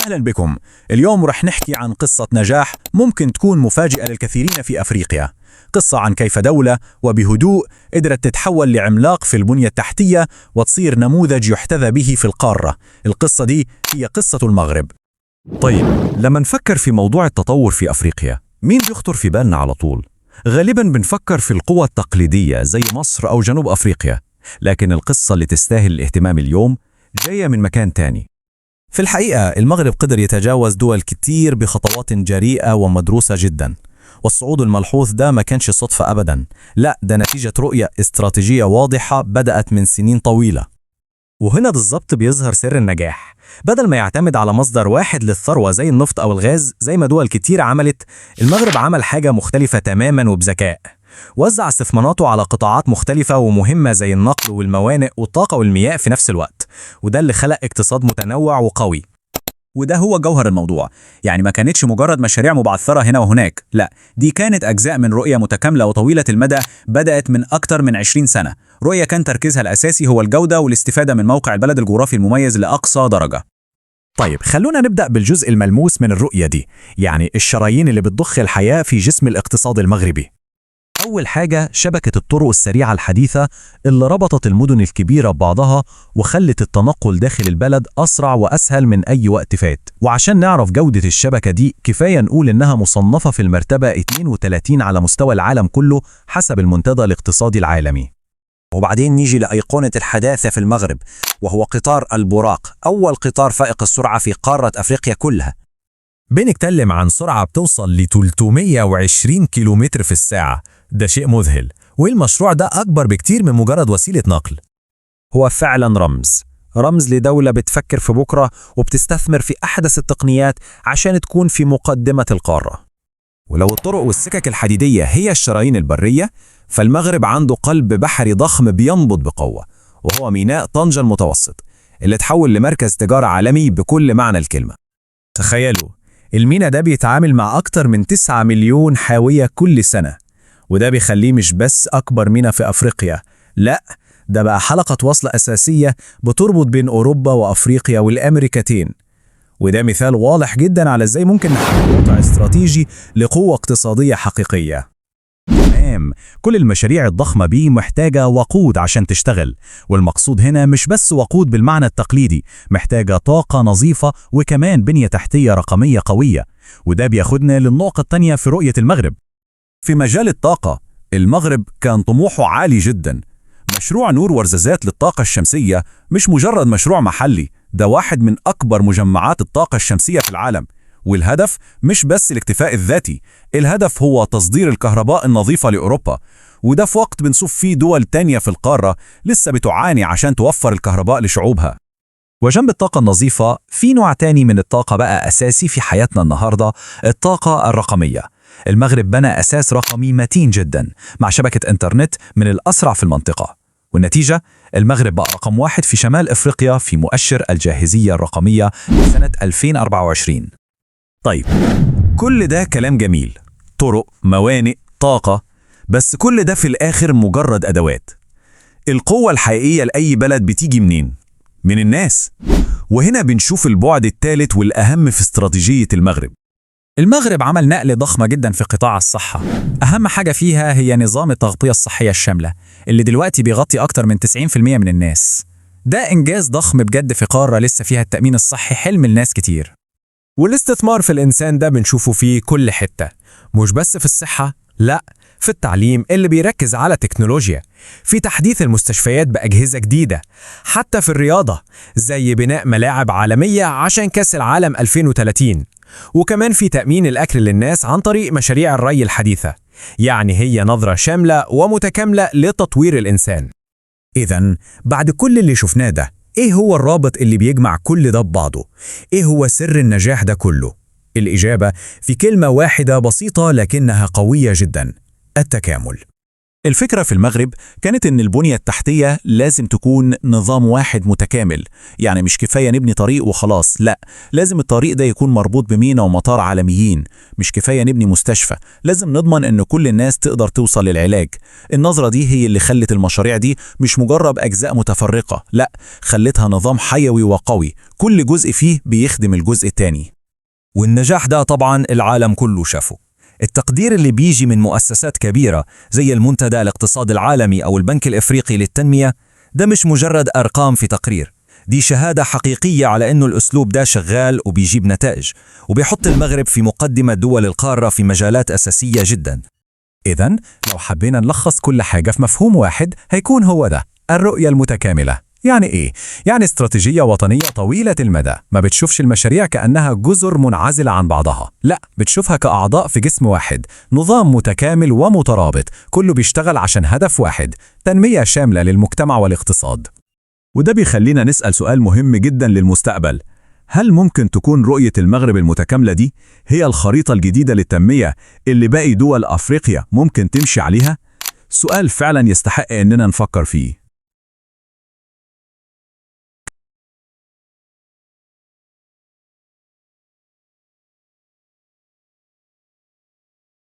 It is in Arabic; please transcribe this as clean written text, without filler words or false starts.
أهلا بكم. اليوم رح نحكي عن قصة نجاح ممكن تكون مفاجئة للكثيرين في أفريقيا. قصة عن كيف دولة وبهدوء قدرت تتحول لعملاق في البنية التحتية وتصير نموذج يحتذى به في القارة. القصة دي هي قصة المغرب. طيب، لما نفكر في موضوع التطور في أفريقيا، مين بيخطر في بالنا على طول؟ غالباً بنفكر في القوى التقليدية زي مصر أو جنوب أفريقيا، لكن القصة اللي تستاهل الاهتمام اليوم جاية من مكان تاني. في الحقيقة المغرب قدر يتجاوز دول كتير بخطوات جريئة ومدروسة جدا، والصعود الملحوظ ده ما كانش صدفة أبدا، لا ده نتيجة رؤية استراتيجية واضحة بدأت من سنين طويلة. وهنا بالظبط بيظهر سر النجاح. بدل ما يعتمد على مصدر واحد للثروة زي النفط أو الغاز زي ما دول كتير عملت، المغرب عمل حاجة مختلفة تماما وبذكاء. وزع استثماراته على قطاعات مختلفة ومهمة زي النقل والموانئ والطاقة والمياه في نفس الوقت، وده اللي خلق اقتصاد متنوع وقوي. وده هو جوهر الموضوع، يعني ما كانتش مجرد مشاريع مبعثرة هنا وهناك، لا دي كانت أجزاء من رؤية متكاملة وطويلة المدى بدأت من أكتر من 20 سنة. رؤية كان تركيزها الأساسي هو الجودة والاستفادة من موقع البلد الجغرافي المميز لأقصى درجة. طيب خلونا نبدأ بالجزء الملموس من الرؤية دي، يعني الشرايين اللي بتضخ الحياة في جسم الاقتصاد المغربي. أول حاجة شبكة الطرق السريعة الحديثة اللي ربطت المدن الكبيرة ببعضها وخلت التنقل داخل البلد أسرع وأسهل من أي وقت فات. وعشان نعرف جودة الشبكة دي كفاية نقول إنها مصنفة في المرتبة 32 على مستوى العالم كله حسب المنتدى الاقتصادي العالمي. وبعدين نيجي لأيقونة الحداثة في المغرب، وهو قطار البراق، أول قطار فائق السرعة في قارة أفريقيا كلها. بنتكلم عن سرعة بتوصل ل 320 كيلومتر في الساعة، ده شيء مذهل، والمشروع ده أكبر بكتير من مجرد وسيلة نقل. هو فعلا رمز لدولة بتفكر في بكرة وبتستثمر في أحدث التقنيات عشان تكون في مقدمة القارة. ولو الطرق والسكك الحديدية هي الشرايين البرية، فالمغرب عنده قلب بحري ضخم بينبض بقوة، وهو ميناء طنجة المتوسط اللي تحول لمركز تجارة عالمي بكل معنى الكلمة. تخيلوا الميناء ده بيتعامل مع أكتر من 9 مليون حاوية كل سنة، وده بيخليه مش بس أكبر ميناء في أفريقيا، لا ده بقى حلقة وصل أساسية بتربط بين أوروبا وأفريقيا والأمريكتين. وده مثال واضح جدا على إزاي ممكن نحول موقع استراتيجي لقوة اقتصادية حقيقية. تمام، كل المشاريع الضخمة دي محتاجة وقود عشان تشتغل، والمقصود هنا مش بس وقود بالمعنى التقليدي، محتاجة طاقة نظيفة وكمان بنية تحتية رقمية قوية. وده بياخدنا للنقطة التانية في رؤية المغرب. في مجال الطاقة، المغرب كان طموحه عالي جدا. مشروع نور ورزازات للطاقة الشمسية مش مجرد مشروع محلي، ده واحد من أكبر مجمعات الطاقة الشمسية في العالم. والهدف مش بس الاكتفاء الذاتي، الهدف هو تصدير الكهرباء النظيفة لأوروبا، وده في وقت بنشوف فيه دول تانية في القارة لسه بتعاني عشان توفر الكهرباء لشعوبها. وجنب الطاقة النظيفة في نوع تاني من الطاقة بقى أساسي في حياتنا النهاردة، الطاقة الرقمية. المغرب بنى أساس رقمي متين جدا مع شبكة إنترنت من الأسرع في المنطقة، والنتيجة المغرب بقى رقم 1 في شمال أفريقيا في مؤشر الجاهزية الرقمية لسنة 2024. طيب، كل ده كلام جميل، طرق، موانئ، طاقة، بس كل ده في الآخر مجرد أدوات. القوة الحقيقية لأي بلد بتيجي منين؟ من الناس. وهنا بنشوف البعد الثالث والأهم في استراتيجية المغرب. المغرب عمل نقلة ضخمة جدا في قطاع الصحة. أهم حاجة فيها هي نظام التغطية الصحية الشاملة اللي دلوقتي بيغطي أكتر من 90% من الناس. ده إنجاز ضخم بجد في قارة لسه فيها التأمين الصحي حلم الناس كتير. والاستثمار في الإنسان ده بنشوفه في كل حتة، مش بس في الصحة، لا في التعليم اللي بيركز على تكنولوجيا، في تحديث المستشفيات بأجهزة جديدة، حتى في الرياضة زي بناء ملاعب عالمية عشان كأس العالم 2030، وكمان في تأمين الأكل للناس عن طريق مشاريع الري الحديثة. يعني هي نظرة شاملة ومتكاملة لتطوير الإنسان. إذن بعد كل اللي شفناه ده، إيه هو الرابط اللي بيجمع كل ده ببعضه؟ إيه هو سر النجاح ده كله؟ الإجابة في كلمة واحدة بسيطة لكنها قوية جدا: التكامل. الفكرة في المغرب كانت إن البنية التحتية لازم تكون نظام واحد متكامل، يعني مش كفاية نبني طريق وخلاص، لا، لازم الطريق ده يكون مربوط بمينا ومطار عالميين، مش كفاية نبني مستشفى، لازم نضمن إن كل الناس تقدر توصل للعلاج. النظرة دي هي اللي خلت المشاريع دي مش مجرد أجزاء متفرقة، لا، خلتها نظام حيوي وقوي، كل جزء فيه بيخدم الجزء التاني. والنجاح ده طبعا العالم كله شافه. التقدير اللي بيجي من مؤسسات كبيرة زي المنتدى الاقتصاد العالمي أو البنك الإفريقي للتنمية ده مش مجرد أرقام في تقرير، دي شهادة حقيقية على أنه الأسلوب ده شغال وبيجيب نتائج، وبيحط المغرب في مقدمة دول القارة في مجالات أساسية جدا. إذن لو حبينا نلخص كل حاجة في مفهوم واحد هيكون هو ده الرؤية المتكاملة. يعني إيه؟ يعني استراتيجية وطنية طويلة المدى، ما بتشوفش المشاريع كأنها جزر منعزلة عن بعضها، لا، بتشوفها كأعضاء في جسم واحد، نظام متكامل ومترابط، كله بيشتغل عشان هدف واحد، تنمية شاملة للمجتمع والاقتصاد. وده بيخلينا نسأل سؤال مهم جدا للمستقبل، هل ممكن تكون رؤية المغرب المتكاملة دي هي الخريطة الجديدة للتنمية اللي باقي دول أفريقيا ممكن تمشي عليها؟ سؤال فعلا يستحق إننا نفكر فيه.